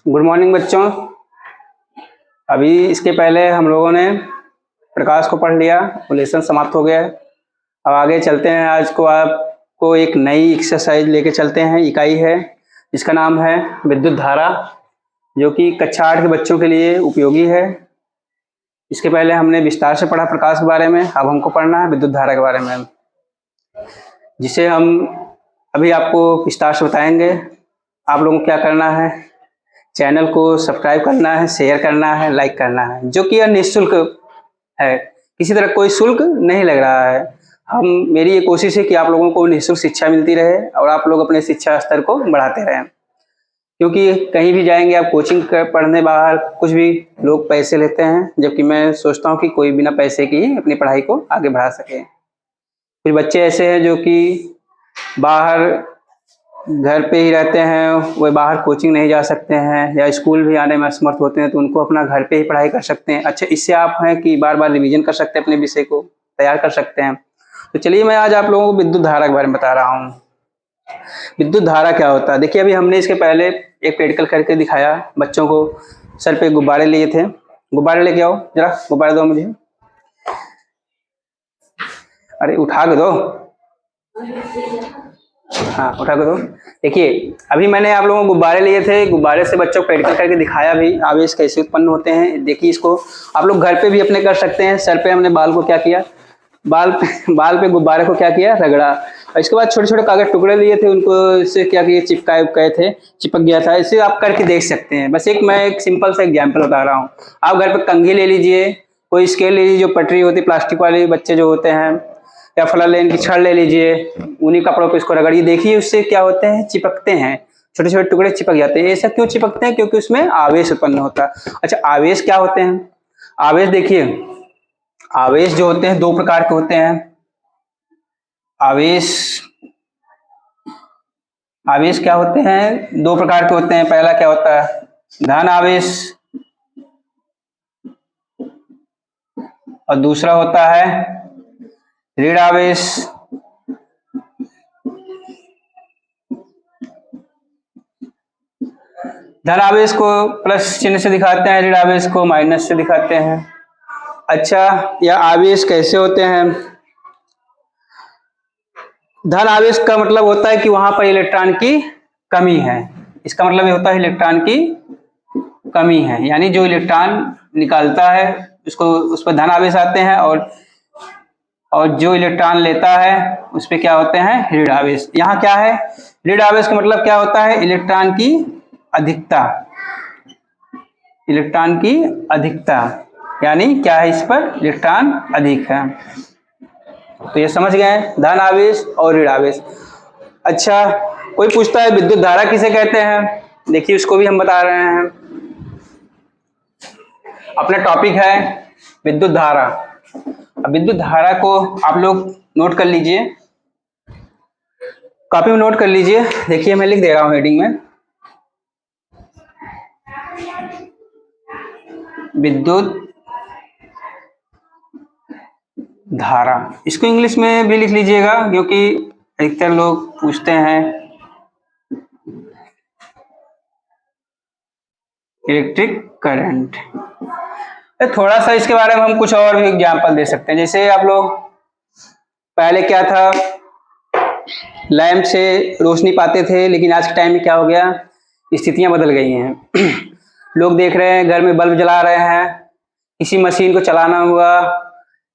Good morning बच्चों। अभी इसके पहले हम लोगों ने प्रकाश को पढ़ लिया, वो लेसन समाप्त हो गया है। अब आगे चलते हैं। आज को आपको एक नई एक्सरसाइज लेके चलते हैं, इकाई है जिसका नाम है विद्युत धारा, जो कि कक्षा 8 के बच्चों के लिए उपयोगी है। इसके पहले हमने विस्तार से पढ़ा प्रकाश के बारे में, अब हमको पढ़ना है विद्युत धारा के बारे में, जिसे हम अभी आपको विस्तार से बताएंगे। आप लोगों को क्या करना है, चैनल को सब्सक्राइब करना है, शेयर करना है, लाइक करना है, जो कि यह निःशुल्क है, किसी तरह कोई शुल्क नहीं लग रहा है। मेरी ये कोशिश है कि आप लोगों को निःशुल्क शिक्षा मिलती रहे और आप लोग अपने शिक्षा स्तर को बढ़ाते रहें, क्योंकि कहीं भी जाएंगे आप कोचिंग पढ़ने बाहर, कुछ भी लोग पैसे लेते हैं, जबकि मैं सोचता हूँ कि कोई बिना पैसे की ही अपनी पढ़ाई को आगे बढ़ा सके। कुछ बच्चे ऐसे हैं जो कि बाहर घर पे ही रहते हैं, वे बाहर कोचिंग नहीं जा सकते हैं या स्कूल भी आने में असमर्थ होते हैं, तो उनको अपना घर पे ही पढ़ाई कर सकते हैं। अच्छा, इससे आप हैं कि बार बार रिवीजन कर सकते हैं, अपने विषय को तैयार कर सकते हैं। तो चलिए मैं आज आप लोगों को विद्युत धारा के बारे में बता रहा हूँ। विद्युत धारा क्या होता है, देखिए अभी हमने इसके पहले एक प्रैक्टिकल करके दिखाया बच्चों को। सर पे गुब्बारे लिए थे, गुब्बारे लेके आओ, जरा गुब्बारे दो मुझे। अरे उठा के दो, हाँ उठा के दो। देखिए अभी मैंने आप लोगों को गुब्बारे लिए थे, गुब्बारे से बच्चों को प्रैक्टिकल करके दिखाया भी, आवेश कैसे उत्पन्न होते हैं। देखिए इसको आप लोग घर पे भी अपने कर सकते हैं। सर पे हमने बाल को क्या किया, बाल पे गुब्बारे को क्या किया, रगड़ा, और इसके बाद छोटे छोटे कागज टुकड़े लिए थे, उनको इससे क्या किए, चिपकाए थे, चिपक गया था। इसे आप करके देख सकते हैं। बस मैं एक सिंपल सा एग्जाम्पल बता रहा हूँ। आप घर पे कंघी ले लीजिए, कोई स्केल ले लीजिए, जो पटरी होती है प्लास्टिक वाली, बच्चे जो होते हैं, या फला लेन की छड़ ले लीजिए, उन्हीं कपड़ों पे इसको रगड़िए। देखिए उससे क्या होते हैं, चिपकते हैं, छोटे छोटे टुकड़े चिपक जाते हैं। ऐसा क्यों चिपकते हैं, क्योंकि उसमें आवेश उत्पन्न होता है। अच्छा, आवेश क्या होते हैं, आवेश देखिए, आवेश जो होते हैं दो प्रकार के होते हैं। आवेश क्या होते हैं, दो प्रकार के होते हैं। पहला क्या होता है, धन आवेश, और दूसरा होता है ऋण आवेश। धन आवेश को प्लस चिन्ह से दिखाते हैं, ऋण आवेश को माइनस से दिखाते हैं। अच्छा, यह आवेश कैसे होते हैं, धन आवेश का मतलब होता है कि वहां पर इलेक्ट्रॉन की कमी है। इसका मतलब ये होता है इलेक्ट्रॉन की कमी है, यानी जो इलेक्ट्रॉन निकालता है उसको, उस पर धन आवेश आते हैं, और जो इलेक्ट्रॉन लेता है उस पर क्या होते हैं, ऋण आवेश। यहाँ क्या है, ऋण आवेश का मतलब क्या होता है, इलेक्ट्रॉन की अधिकता, इलेक्ट्रॉन की अधिकता, यानी क्या है, इस पर इलेक्ट्रॉन अधिक है। तो ये समझ गए, धन आवेश और ऋण आवेश। अच्छा, कोई पूछता है विद्युत धारा किसे कहते हैं, देखिए उसको भी हम बता रहे हैं। अपना टॉपिक है विद्युत धारा। अब विद्युत धारा को आप लोग नोट कर लीजिए, कॉपी में नोट कर लीजिए। देखिए मैं लिख दे रहा हूं हेडिंग में, विद्युत धारा। इसको इंग्लिश में भी लिख लीजिएगा, क्योंकि अधिकतर लोग पूछते हैं इलेक्ट्रिक करंट। थोड़ा सा इसके बारे में हम कुछ और भी एग्जाम्पल दे सकते हैं। जैसे आप लोग पहले क्या था, लैंप से रोशनी पाते थे, लेकिन आज के टाइम में क्या हो गया, स्थितियां बदल गई हैं। लोग देख रहे हैं घर में बल्ब जला रहे हैं, किसी मशीन को चलाना हुआ,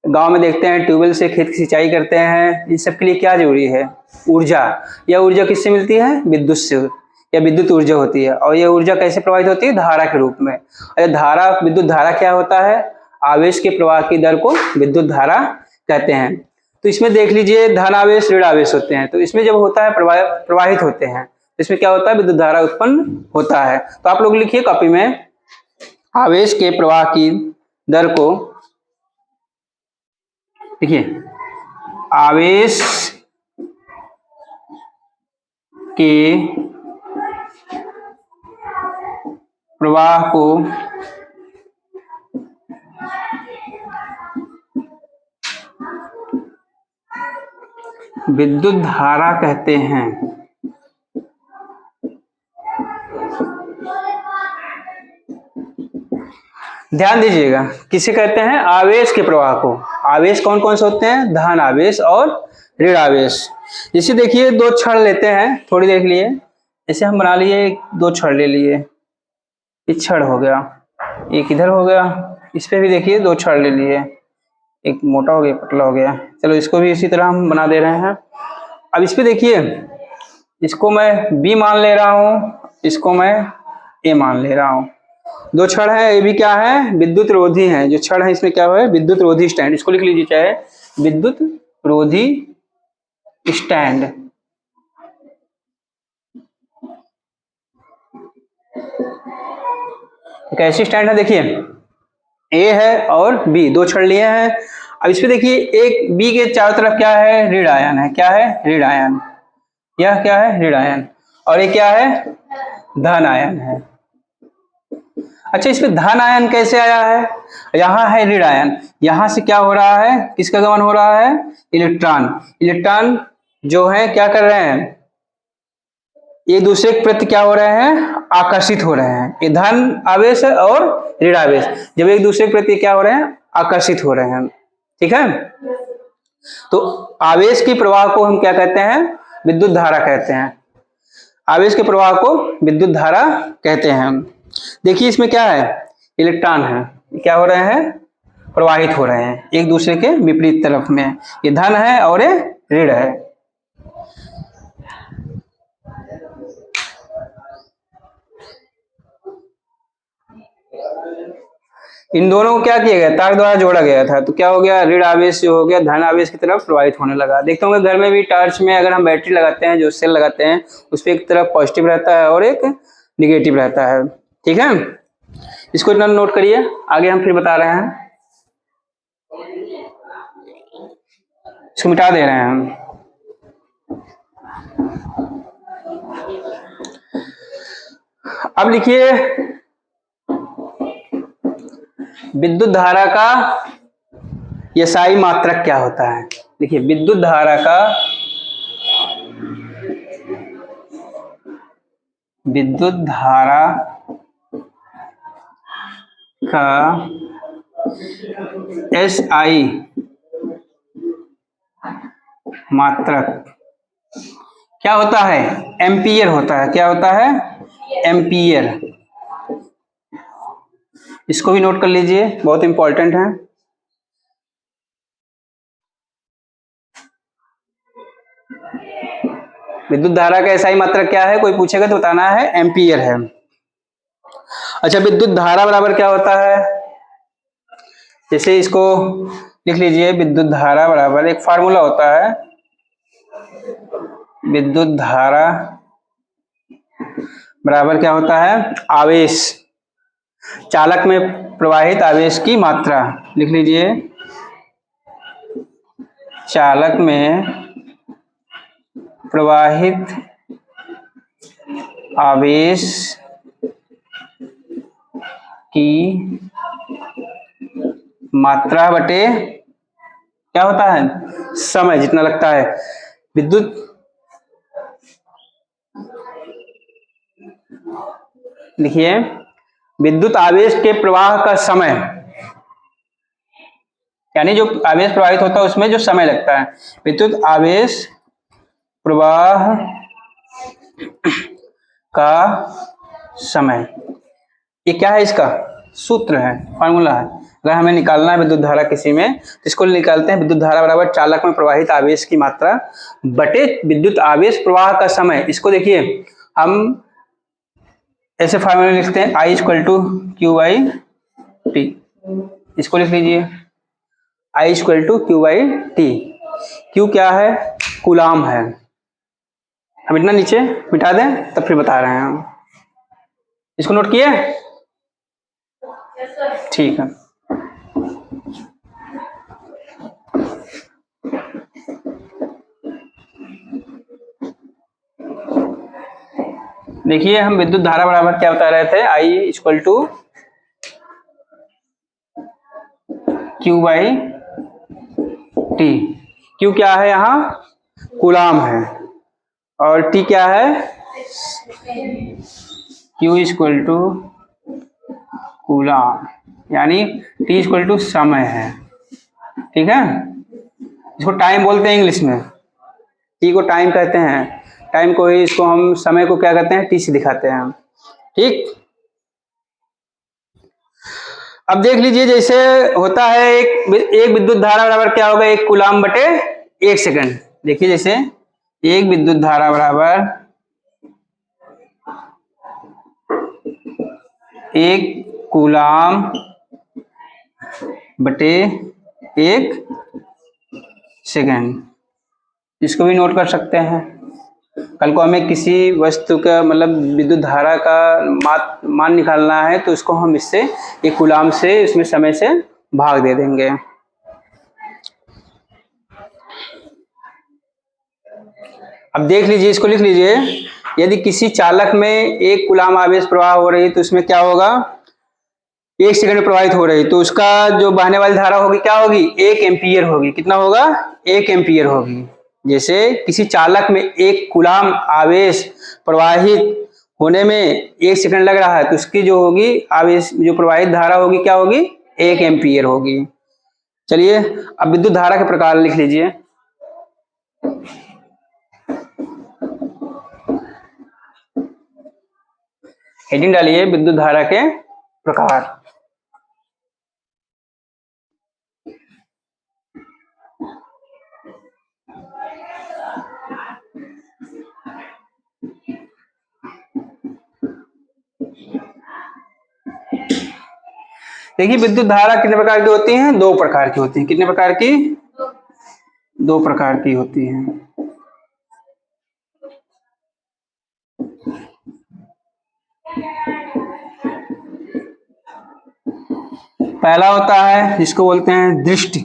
गांव में देखते हैं ट्यूबवेल से खेत की सिंचाई करते हैं। इन सब के लिए क्या जरूरी है, ऊर्जा। यह ऊर्जा किससे मिलती है, विद्युत से, या विद्युत ऊर्जा होती है। और यह ऊर्जा कैसे प्रवाहित होती है, धारा के रूप में। धारा, विद्युत धारा क्या होता है, आवेश के प्रवाह की दर को विद्युत धारा कहते हैं। तो इसमें देख लीजिए धन आवेश ऋण आवेश होते हैं, तो इसमें जब होता है प्रवाहित होते हैं, तो इसमें क्या होता है, विद्युत धारा उत्पन्न होता है। तो आप लोग लिखिए कॉपी में, आवेश के प्रवाह की दर को, देखिए आवेश के प्रवाह को विद्युत धारा कहते हैं। ध्यान दीजिएगा, किसे कहते हैं? आवेश के प्रवाह को। आवेश कौन कौन से होते हैं? धन आवेश और ऋण आवेश। जैसे देखिए दो छड़ लेते हैं थोड़ी देर के लिए, जैसे हम बना लिए दो छड़ ले लिए, ये छड़ हो गया, एक इधर हो गया, इस पे भी देखिए दो छड़ ले लिए, एक मोटा हो गया पतला हो गया। चलो इसको भी इसी तरह हम बना दे रहे हैं। अब इस पे देखिए, इसको मैं बी मान ले रहा हूँ, इसको मैं ए मान ले रहा हूँ। दो छड़ है, ये भी क्या है? विद्युत रोधी है। जो छड़ है इसमें क्या है? विद्युत रोधी स्टैंड। इसको लिख लीजिए चाहे विद्युत रोधी स्टैंड। कैसी स्टैंड है? देखिए ए है और बी, दो छड़ लिए हैं। अब इस पे देखिए एक बी के चारों तरफ क्या है? ऋण आयन है। क्या है? ऋण आयन। यह क्या है? ऋण आयन। और ये क्या है? धन आयन है। अच्छा, इस पे धन आयन कैसे आया है? यहाँ है ऋण आयन, यहाँ से क्या हो रहा है? किसका गमन हो रहा है? इलेक्ट्रॉन। इलेक्ट्रॉन जो है क्या कर रहे हैं? एक दूसरे के प्रति क्या हो रहे हैं? आकर्षित हो रहे हैं। ये धन आवेश है और ऋण आवेश, जब एक दूसरे के प्रति क्या हो रहे हैं? आकर्षित हो रहे हैं। ठीक है, तो आवेश की प्रवाह को हम क्या कहते हैं? विद्युत धारा कहते हैं। आवेश के प्रवाह को विद्युत धारा कहते हैं। देखिए इसमें क्या है? इलेक्ट्रॉन है, क्या हो रहे हैं? प्रवाहित हो रहे हैं एक दूसरे के विपरीत तरफ में। ये धन है और ये ऋण है। इन दोनों को क्या किया गया? तार द्वारा जोड़ा गया था, तो क्या हो गया? ऋण आवेश जो हो गया धन आवेश की तरफ प्रवाहित होने लगा। देखते होंगे घर में भी टॉर्च में अगर हम बैटरी लगाते हैं, जो सेल लगाते हैं, उस पर एक तरफ पॉजिटिव रहता है और एक निगेटिव रहता है। ठीक है, इसको इतना नोट करिए, आगे हम फिर बता रहे हैं। इसको मिटा दे रहे हैं हम। अब लिखिए विद्युत धारा का एसआई मात्रक क्या होता है? देखिए विद्युत धारा का एसआई मात्रक क्या होता है? एम्पियर होता है। क्या होता है? एम्पियर। इसको भी नोट कर लीजिए, बहुत इंपॉर्टेंट है। विद्युत धारा का एसआई मात्रक क्या है? कोई पूछेगा तो बताना है एम्पियर है। अच्छा, विद्युत धारा बराबर क्या होता है? जैसे इसको लिख लीजिए, विद्युत धारा बराबर एक फार्मूला होता है, विद्युत धारा बराबर क्या होता है? आवेश, चालक में प्रवाहित आवेश की मात्रा। लिख लीजिए, चालक में प्रवाहित आवेश की मात्रा बटे क्या होता है? समय, जितना लगता है। विद्युत लिखिए, विद्युत आवेश के प्रवाह का समय, यानी जो आवेश प्रवाहित होता है उसमें जो समय लगता है। विद्युत आवेश प्रवाह का समय, ये क्या है? इसका सूत्र है, फार्मूला है। अगर हमें निकालना है विद्युत धारा किसी में, तो इसको निकालते हैं, विद्युत धारा बराबर चालक में प्रवाहित आवेश की मात्रा बटे विद्युत आवेश प्रवाह का समय। इसको देखिए हम ऐसे फार्मूला लिखते हैं, I equal to Q by T. इसको लिख लीजिए, I equal to Q by T. Q क्या है? कूलाम है। हम इतना नीचे मिटा दें तब फिर बता रहे हैं हम। इसको नोट किए? ठीक है, देखिए हम विद्युत धारा बराबर क्या बता रहे थे? I equal to Q by T. Q क्या है? यहाँ कूलाम है, और टी क्या है? Q equal to coulomb. यानी टी इक्वल टू समय है, ठीक है। इसको टाइम बोलते हैं इंग्लिश में, टी को टाइम कहते हैं, टाइम को ही इसको हम समय को क्या कहते हैं, टी से दिखाते हैं, ठीक। अब देख लीजिए जैसे होता है एक विद्युत धारा बराबर क्या होगा, 1 कूलाम बटे 1 सेकंड। देखिए जैसे एक विद्युत धारा बराबर 1 कूलाम बटे 1 सेकंड, इसको भी नोट कर सकते हैं। कल को हमें किसी वस्तु का मतलब विद्युत धारा का मान निकालना है तो इसको हम इससे 1 कूलाम से इसमें समय से भाग दे देंगे। अब देख लीजिए, इसको लिख लीजिए, यदि किसी चालक में 1 कूलाम आवेश प्रवाह हो रही तो उसमें क्या होगा, 1 सेकंड में प्रवाहित हो रही तो उसका जो बहने वाली धारा होगी क्या होगी, 1 एम्पीयर होगी। कितना होगा, 1 एम्पीयर होगी। जैसे किसी चालक में 1 कूलाम आवेश प्रवाहित होने में 1 सेकंड लग रहा है तो उसकी जो होगी आवेश जो प्रवाहित धारा होगी क्या होगी, 1 एम्पीयर होगी। चलिए अब विद्युत धारा के प्रकार लिख लीजिए। हेडिंग डालिए विद्युत धारा के प्रकार। देखिए विद्युत धारा कितने प्रकार की होती हैं, 2 प्रकार की होती हैं। कितने प्रकार की, 2 प्रकार की होती हैं। पहला होता है जिसको बोलते हैं दिष्ट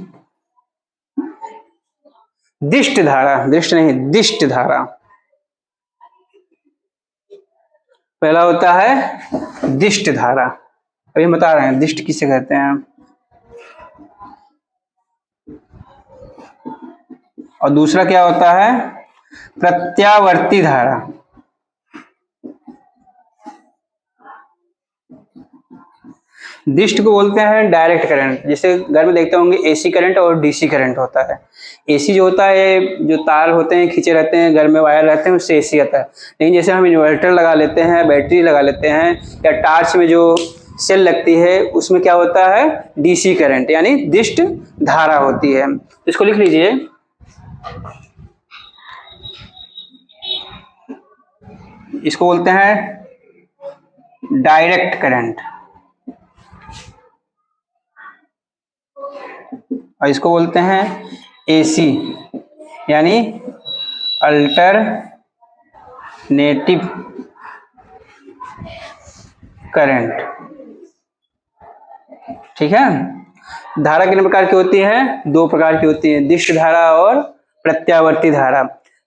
धारा, दृष्ट नहीं दिष्ट धारा। पहला होता है दिष्ट धारा, अभी हम बता रहे हैं दिष्ट किसे कहते हैं। और दूसरा क्या होता है, प्रत्यावर्ती धारा। दिष्ट को बोलते हैं डायरेक्ट करंट। जैसे घर में देखते होंगे एसी करंट और डीसी करंट होता है। एसी जो होता है जो तार होते हैं खींचे रहते हैं, घर में वायर रहते हैं, उससे एसी आता है। लेकिन जैसे हम इन्वर्टर लगा लेते हैं, बैटरी लगा लेते हैं, या टार्च में जो सेल लगती है उसमें क्या होता है, डीसी करंट यानी दिष्ट धारा होती है। इसको लिख लीजिए, इसको बोलते हैं डायरेक्ट करंट और इसको बोलते हैं एसी यानी अल्टरनेटिव करंट, ठीक है। धारा कितने प्रकार की होती है, 2 प्रकार की होती है, दिष्ट धारा और प्रत्यावर्ती धारा।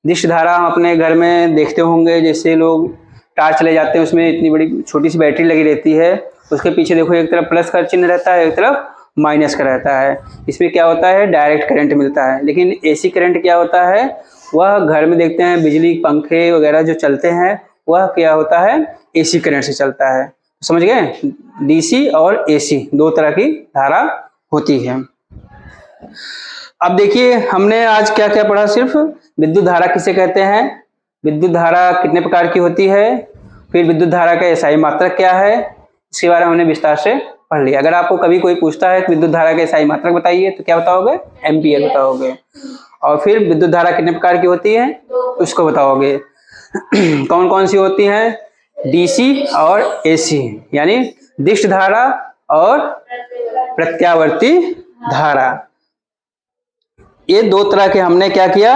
दिष्ट धारा हम अपने घर में देखते होंगे, जैसे लोग टार्च ले जाते हैं, उसमें इतनी बड़ी छोटी सी बैटरी लगी रहती है, उसके पीछे देखो एक तरफ प्लस का चिन्ह रहता है, एक तरफ माइनस का रहता है। इसमें क्या होता है, डायरेक्ट करंट मिलता है। लेकिन एसी करंट क्या होता है, वह घर में देखते हैं बिजली पंखे वगैरह जो चलते हैं वह क्या होता है, एसी करंट से चलता है। समझ गए, डीसी और एसी 2 तरह की धारा होती है। अब देखिए हमने आज क्या क्या पढ़ा, सिर्फ विद्युत धारा किसे कहते हैं, विद्युत धारा कितने प्रकार की होती है, फिर विद्युत धारा का एसआई मात्रक क्या है, इसके बारे में हमने विस्तार से पढ़ लिया। अगर आपको कभी कोई पूछता है कि विद्युत धारा का एसआई मात्रक बताइए तो क्या बताओगे, एम्पियर बताओगे। और फिर विद्युत धारा कितने प्रकार की होती है उसको बताओगे। कौन कौन सी होती है, डीसी और एसी यानी दिष्ट धारा और प्रत्यावर्ती धारा। ये 2 तरह के हमने क्या किया,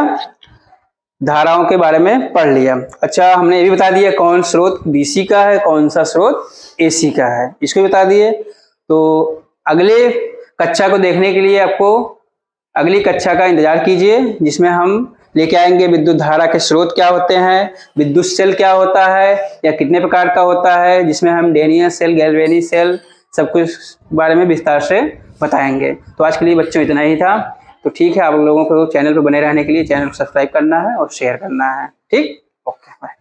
धाराओं के बारे में पढ़ लिया। अच्छा हमने ये भी बता दिया कौन स्रोत डीसी का है, कौन सा स्रोत एसी का है, इसको भी बता दिए। तो अगले कक्षा को देखने के लिए आपको अगली कक्षा का इंतजार कीजिए, जिसमें हम लेके आएंगे विद्युत धारा के स्रोत क्या होते हैं, विद्युत सेल क्या होता है या कितने प्रकार का होता है, जिसमें हम डेनियल सेल, गैल्वेनिक सेल सब कुछ बारे में विस्तार से बताएंगे। तो आज के लिए बच्चों इतना ही था। तो ठीक है, आप लोगों को चैनल पर बने रहने के लिए चैनल को सब्सक्राइब करना है और शेयर करना है। ठीक, ओके बाय।